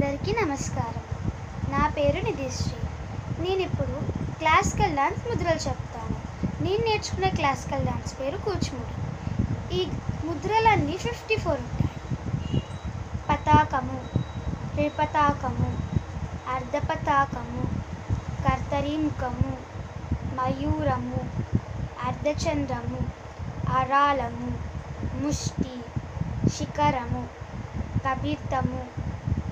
అందరికీ నమస్కారం. నా పేరు నిధిశ్రీ. నేను ఇప్పుడు క్లాసికల్ డాన్స్ ముద్రలు చెప్తాను. నేను నేర్చుకునే క్లాసికల్ డాన్స్ పేరు కూచిపూడి. ఈ ముద్రలన్నీ 54 ఉంటాయి. పతాకము, త్రిపతాకము, అర్ధపతాకము, కర్తరీముఖము, మయూరము, అర్ధచంద్రము, అరాళము, ముష్టి, శిఖరము, కబీర్తము,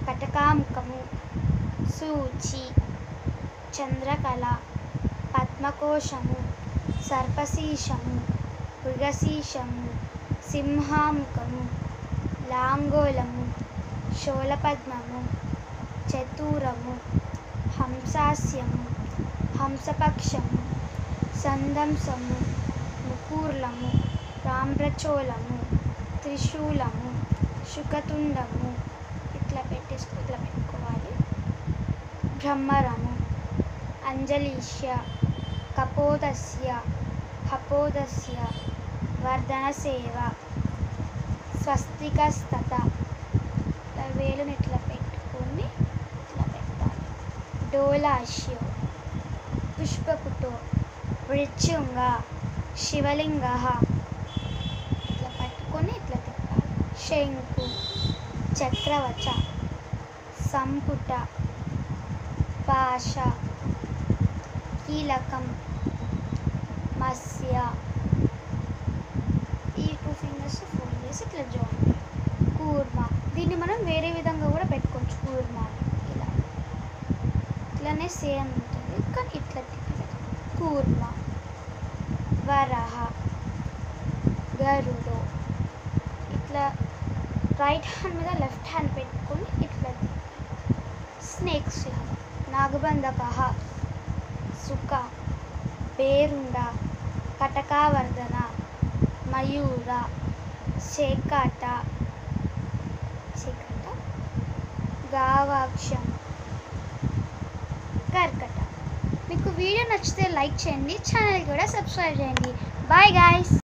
కటకాముఖము, సూచి, చంద్రకళ, పద్మకోశము, సర్పశీర్షము, మృగశీర్షము, సింహాముఖము, లాంగోలము, శూలపద్మము, చతురము, హంసాస్యము, హంసపక్షము, సందంసము, ముకూర్లము, రామ్రచోళము, త్రిశూలము, శుకతుండము, ఇట్లా పెట్టుకోవాలి. బ్రహ్మరము, అంజలీష్య, కపోదస్య, హపోదస్య, వర్ధనసేవ, స్వస్తికస్తత. వేలుని ఇట్లా పెట్టుకొని ఇట్లా పెట్టాలి. డోలాశ్యో, పుష్పకుటో, వృచ్చుంగ, శివలింగ, ఇట్లా పట్టుకొని ఇట్లా తిప్పాలి. శంకు, చక్రవచ, సంపుట, పాశ, కీలకం, మత్స్య. ఈ 2 ఫింగర్స్ ఫోల్డ్ చేసి ఇట్లా జాయిన్. కూర్మ, దీన్ని మనం వేరే విధంగా కూడా పెట్టుకోవచ్చు. కూర్మ ఇలా ఇట్లానే సేమ్ ఉంటుంది, కానీ ఇట్లా తిప్పి కూర్మ. వరహ, గరుడో, ఇట్లా రైట్ హ్యాండ్ మీద లెఫ్ట్ హ్యాండ్ పెట్టుకొని ఇట్లా స్నేక్స్ లాగా. నాగబంధక, సుఖ, పేరుండ, కటకావర్ధన, మయూర, శేకట, గావాక్షం, కర్కట. మీకు వీడియో నచ్చితే లైక్ చేయండి, ఛానల్ కూడా సబ్స్క్రైబ్ చేయండి. Bye guys.